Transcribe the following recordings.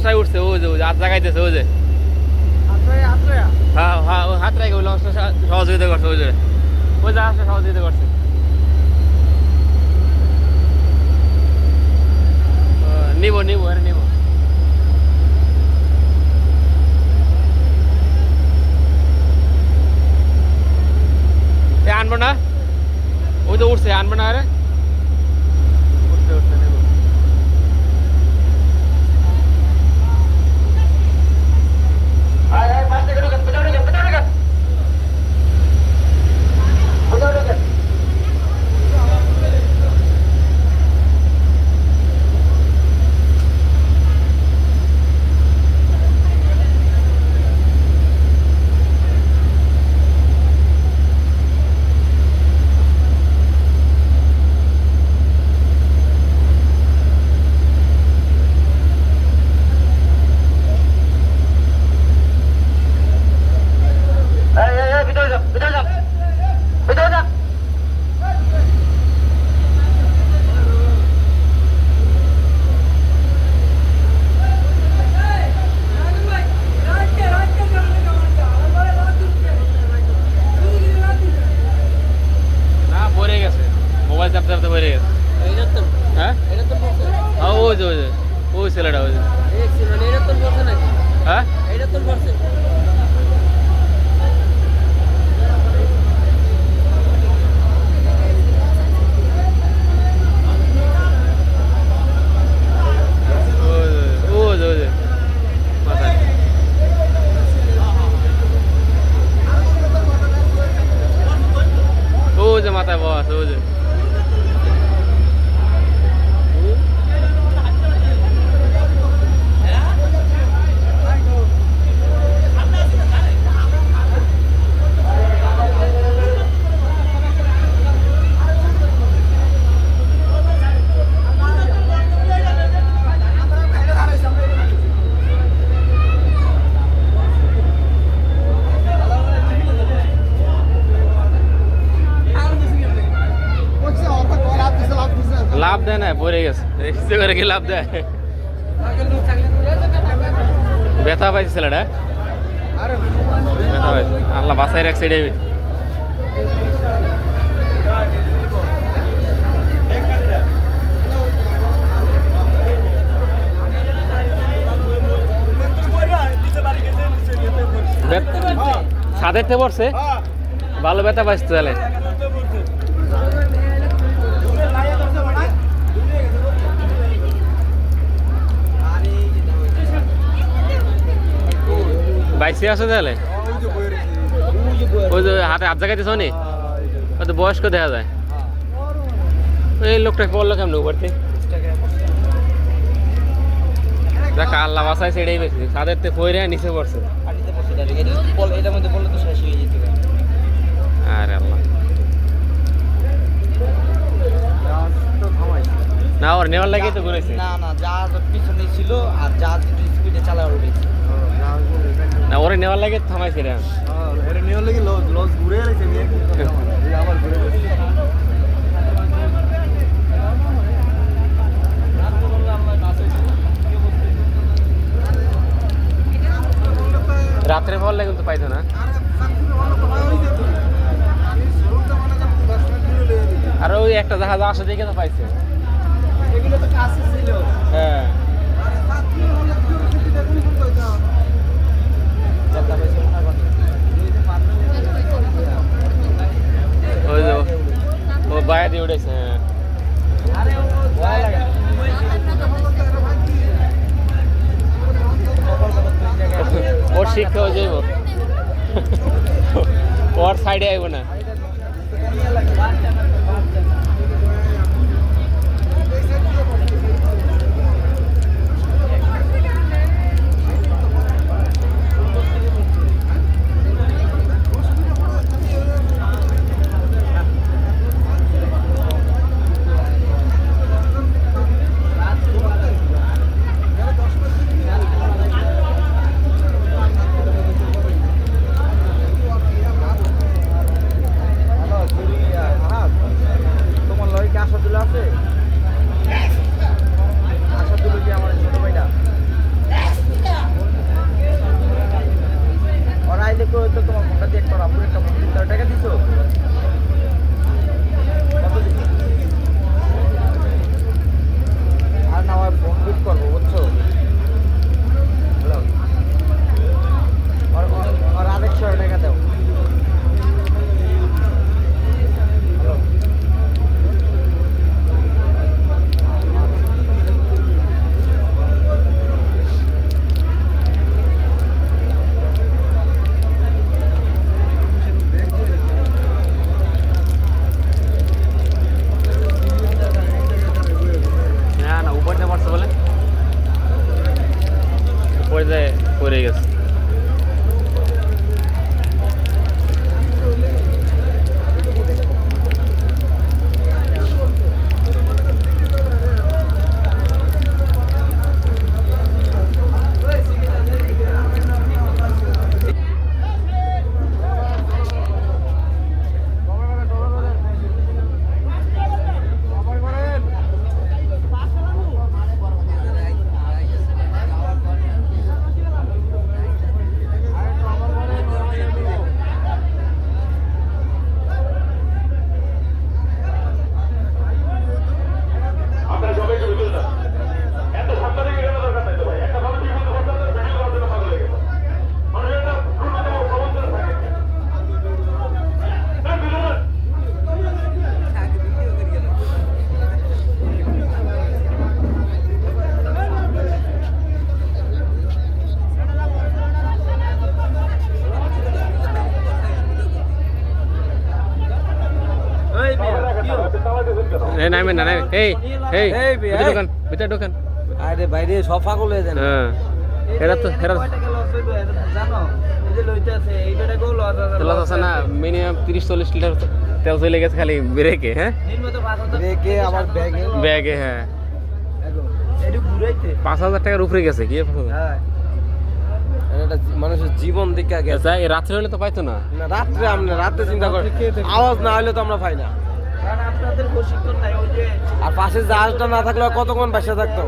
লঞ্চটাই উঠছে, ও যে আর জাগাইতেছে, ও যে হ্যাঁ হ্যাঁ ও হাত রাখে ওই লঞ্চটা সহযোগিতা করছে, ওই যে ওই জাহাজটা সহযোগিতা করছে। নিবো নিবো আরে নিবো। আনবো না, ওই তো উঠছে, আনবো না আরে উঠছে উঠছে নেবো। চাপতে চাপতে বেড়ে গেছে। হ্যাঁ ওই যে ওই যে ওই ছেলেটা ওই যে হ্যাঁ মাথায় বস ওই যে লাভ দেয় না, পড়ে গেছে ইচ্ছে করে কি লাভ দেয়, ব্যথা পাইছে ছেলেটা, ব্যথা পাইছে। আল্লাহ বাসায় রাখছে এটাই। ছাদের থেকে পড়ছে, ভালো ব্যথা পাইছে তাহলে। বাইসে আছে তাহলে, ওই যে হাতে হাত জায়গাতে শোনি, ওই তো বয়স্ক দেখা যায়। এই লোকটা বললো কেমন উপরতে, দেখ আল্লাহ বাসাইছে এটাই বেশি, ছাদের থেকে পড়ে নিচে পড়ছে। আরে আল্লাহ, না ওর নেওয়ার লাগে তো ঘুরেছে, না না জাহাজ পিছনে ছিল আর জাহাজ স্পিডে চালায় উঠেছে, না ওরে নেওয়ার লাগে থামাইছে রে, ওরে নেওয়ার লাগে লস ঘুরে গেছে আবার ঘুরে গেছে। রাত্রে বললে কিন্তু পাইতো না, আর ওই একটা জাহাজ আসে দেখে তো পাইছে। হ্যাঁ ওই যে ও বাইরে দিয়ে উঠেছে। ওর শিক্ষা হয়ে যাইব, ওর সাইডে আইব না। এই নামে না নামে এই এই এই বে, ভিতরে এই। ঢোকান ভিতরে ঢোকান আরে বাইরে সব পাগল হয়ে যায় না হ্যাঁ এরা তো এরা জানো এই যে লইতে আছে এইটা কেউ লস আছে তেল আছে না মিনিমাম 30-40 লিটার তেল চলে গেছে খালি ব্রেকে হ্যাঁ ব্রেকে আমার ব্যাগে ব্যাগে হ্যাঁ এটু ঘুরাইতে 5,000 টাকার উপরে গেছে কি হ্যাঁ এটা মানুষের জীবন দিকে গেছে আচ্ছা এই রাত্রে হলে তো পাইতো না না রাত্রে আমরা রাতে চিন্তা করি আওয়াজ না হলে তো আমরা পাই না কারণ আপনাদের প্রশিক্ষণ নাই ওই যে আর পাশে জাহাজটা না থাকলে কতক্ষণ বসে থাকতো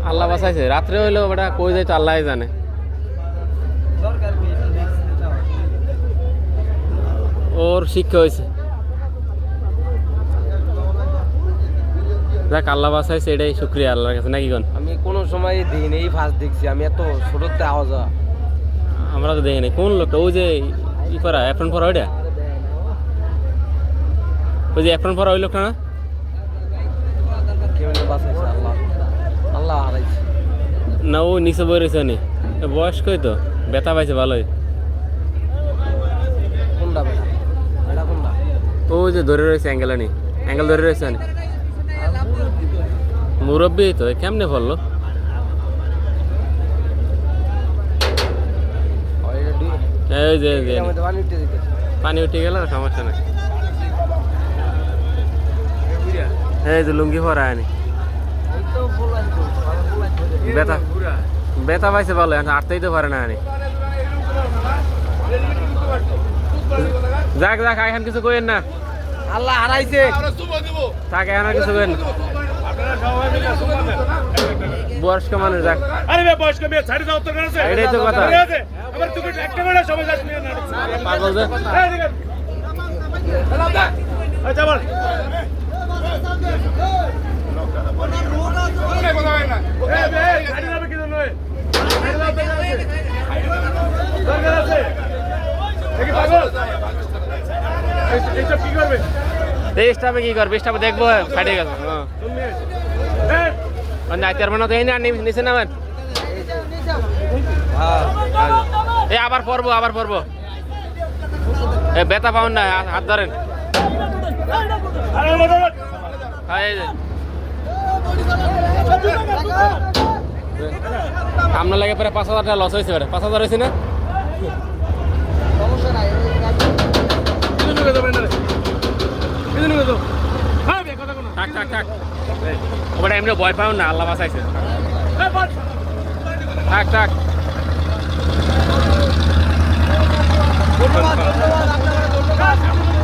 আল্লাহ বাঁচাইছে রাত্রে হইলেও বেটা কই যাইতো আল্লাহই জানে সরকার কি এটা দেখছে ওর শিক্ষা হয়েছে যাক আল্লাহ বাঁচাইছে এটাই শুক্রিয়া আল্লাহর কাছে নাকি কোন আমি কোনো সময় দিন এই ফার্স্ট দেখছি আমি এত ছোটতে আওয়াজ হয়। আমরা তো দেখি নাই কোন লোকটা ওই যে ই পরা অ্যাপ্রন পরা ওইটা ওই যে অ্যাপ্রন পরা ওই লোকটা না কেমনে বাঁচাইছে আল্লাহ আল্লাহ হারাইছে না ও নিচে বই রয়েছে নি বয়স্কই তো ব্যথা পাইছে ভালোই কোনটা বেটা এটা কোনটা ও যে ধরে রয়েছে অ্যাঙ্গেল নি অ্যাঙ্গেল ধরে রয়েছে নি মুরব্বী তো কেমনে পড়লো এই যে এই যে পানি উঠে গেল সমস্যা নাই এই যে লুঙ্গি পরা আনি ব্যথা ব্যথা পাইছে ভালো আটতেই তো পারে না আনি যাক যাক এখন কিছু কইেন না আল্লাহ হারাইছে তাকে এখন আর কিছু কইেন না বয়স্ক মানুষ যাক আরে ভাই বয়স্ক মেয়ে ছাড়ি দাও তো কেন আছে এটাই তো কথা আবার তুই একটা করে সবাই যাস নিয়ে না পাগল যে এই দিকে হ্যালো দা আচ্ছা বল এই ভাই ছাড়ি দাও কি জন্য ছাড়ি দাও তো আছে দরকার আছে এই কি পাগল এই সব কি করবে এই স্টাফে কি করবে স্টাফে দেখবো ফাটে গেছে তুমি এই নাইতার বানা তো এই না নিচে নামেন এই আবার পড়বো এ ব্যথা পাউন না হাত ধরেন আরে বল হ্যাঁ এই যে আপনার লাগে প্রায় 5,000 টাকা লস হয়েছে 5,000 হয়েছে না কিছু নিয়ে যাবে না কিছু নিয়ে যাও হ্যাঁ বে কথা কোন থাক ওটা এমনি ভয় পাও না আল্লাহ বাঁচাইছে এই বল থাক ধন্যবাদ আপনারা